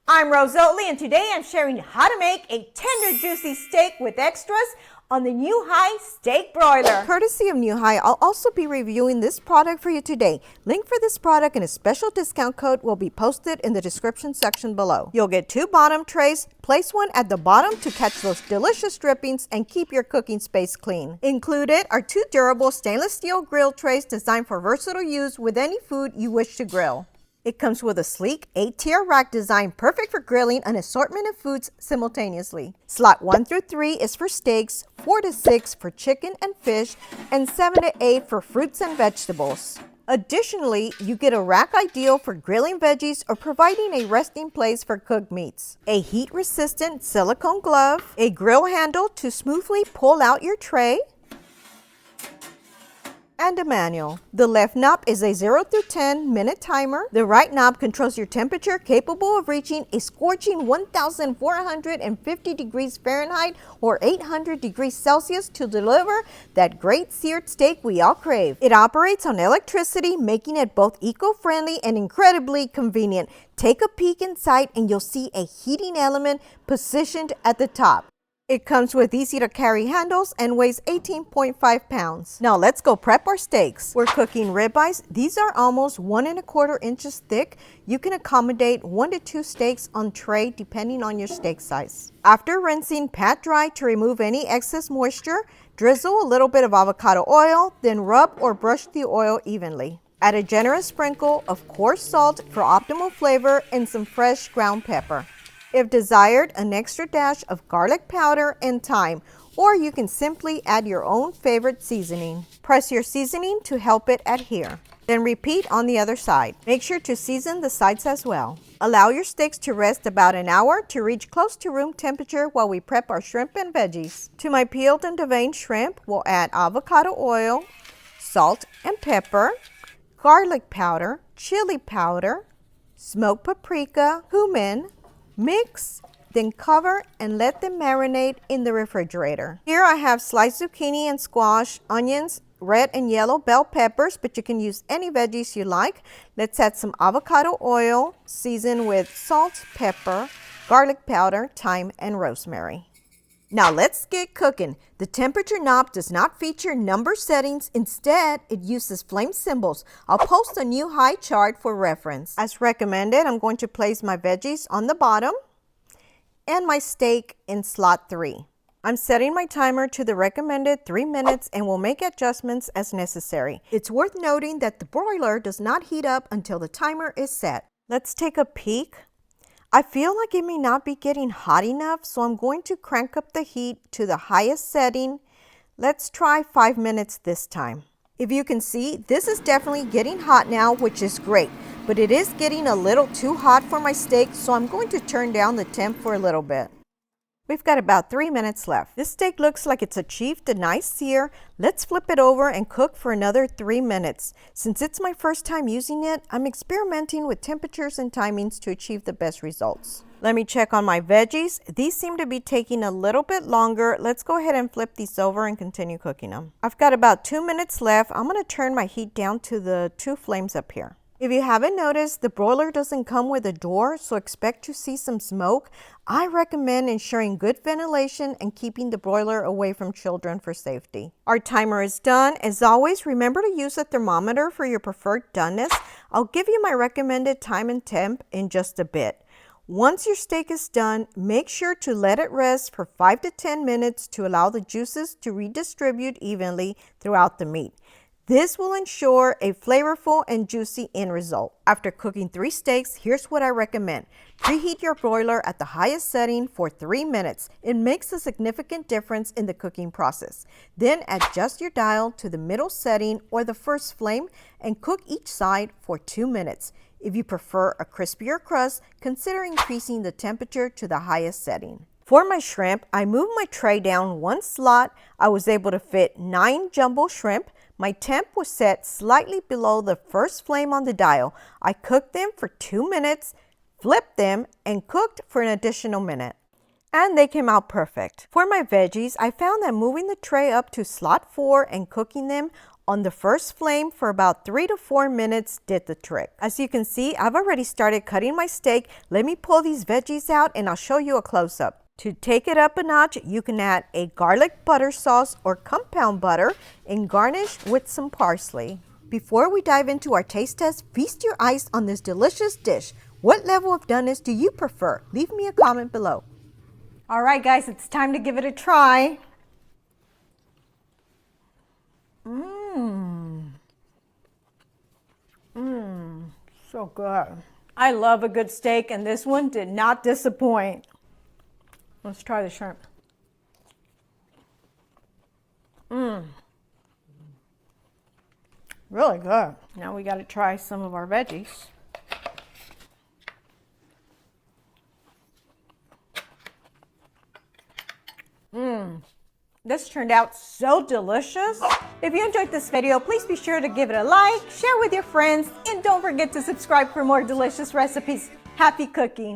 I'm Rosemary, and today I'm sharing how to make a tender, juicy steak with extras on the Newhai Steak Broiler. Courtesy of Newhai, I'll also be reviewing this product for you today. Link for this product and a special discount code will be posted in the description section below. You'll get 2 bottom trays. Place one at the bottom to catch those delicious drippings and keep your cooking space clean. Included are 2 durable stainless steel grill trays designed for versatile use with any food you wish to grill. It comes with a sleek 8-tier rack design perfect for grilling an assortment of foods simultaneously. Slot 1 through 3 is for steaks, 4 to 6 for chicken and fish, and 7 to 8 for fruits and vegetables. Additionally, you get a rack ideal for grilling veggies or providing a resting place for cooked meats. A heat-resistant silicone glove, a grill handle to smoothly pull out your tray, and a manual. The left knob is a 0 through 10 minute timer. The right knob controls your temperature, capable of reaching a scorching 1,450 degrees Fahrenheit or 800 degrees Celsius to deliver that great seared steak we all crave. It operates on electricity, making it both eco-friendly and incredibly convenient. Take a peek inside and you'll see a heating element positioned at the top. It comes with easy to carry handles and weighs 18.5 pounds. Now let's go prep our steaks. We're cooking ribeyes. These are almost 1 1/4 inches thick. You can accommodate 1 to 2 steaks on tray depending on your steak size. After rinsing, pat dry to remove any excess moisture. Drizzle a little bit of avocado oil, then rub or brush the oil evenly. Add a generous sprinkle of coarse salt for optimal flavor and some fresh ground pepper. If desired, an extra dash of garlic powder and thyme, or you can simply add your own favorite seasoning. Press your seasoning to help it adhere. Then repeat on the other side. Make sure to season the sides as well. Allow your steaks to rest about an hour to reach close to room temperature while we prep our shrimp and veggies. To my peeled and deveined shrimp, we'll add avocado oil, salt and pepper, garlic powder, chili powder, smoked paprika, cumin. Mix, then cover and let them marinate in the refrigerator. Here I have sliced zucchini and squash, onions, red and yellow bell peppers, but you can use any veggies you like. Let's add some avocado oil, season with salt, pepper, garlic powder, thyme, and rosemary. Now let's get cooking. The temperature knob does not feature number settings. Instead, it uses flame symbols. I'll post a Newhai chart for reference. As recommended, I'm going to place my veggies on the bottom and my steak in slot 3. I'm setting my timer to the recommended 3 minutes and will make adjustments as necessary. It's worth noting that the broiler does not heat up until the timer is set. Let's take a peek. I feel like it may not be getting hot enough, so I'm going to crank up the heat to the highest setting. Let's try 5 minutes this time. If you can see, this is definitely getting hot now, which is great, but it is getting a little too hot for my steak, so I'm going to turn down the temp for a little bit. We've got about 3 minutes left. This steak looks like it's achieved a nice sear. Let's flip it over and cook for another 3 minutes. Since it's my first time using it, I'm experimenting with temperatures and timings to achieve the best results. Let me check on my veggies. These seem to be taking a little bit longer. Let's go ahead and flip these over and continue cooking them. I've got about 2 minutes left. I'm going to turn my heat down to the 2 flames up here. If you haven't noticed, the broiler doesn't come with a door, so expect to see some smoke. I recommend ensuring good ventilation and keeping the broiler away from children for safety. Our timer is done. As always, remember to use a thermometer for your preferred doneness. I'll give you my recommended time and temp in just a bit. Once your steak is done, make sure to let it rest for 5 to 10 minutes to allow the juices to redistribute evenly throughout the meat. This will ensure a flavorful and juicy end result. After cooking 3 steaks, here's what I recommend. Preheat your broiler at the highest setting for 3 minutes. It makes a significant difference in the cooking process. Then adjust your dial to the middle setting or the first flame and cook each side for 2 minutes. If you prefer a crispier crust, consider increasing the temperature to the highest setting. For my shrimp, I moved my tray down 1 slot. I was able to fit 9 jumbo shrimp. My temp was set slightly below the first flame on the dial. I cooked them for 2 minutes, flipped them, and cooked for an additional minute. And they came out perfect. For my veggies, I found that moving the tray up to slot 4 and cooking them on the first flame for about 3 to 4 minutes did the trick. As you can see, I've already started cutting my steak. Let me pull these veggies out and I'll show you a close-up. To take it up a notch, you can add a garlic butter sauce or compound butter and garnish with some parsley. Before we dive into our taste test, feast your eyes on this delicious dish. What level of doneness do you prefer? Leave me a comment below. All right, guys, it's time to give it a try. So good. I love a good steak, and this one did not disappoint. Let's try the shrimp. Really good. Now we got to try some of our veggies. This turned out so delicious. If you enjoyed this video, please be sure to give it a like, share with your friends, and don't forget to subscribe for more delicious recipes. Happy cooking!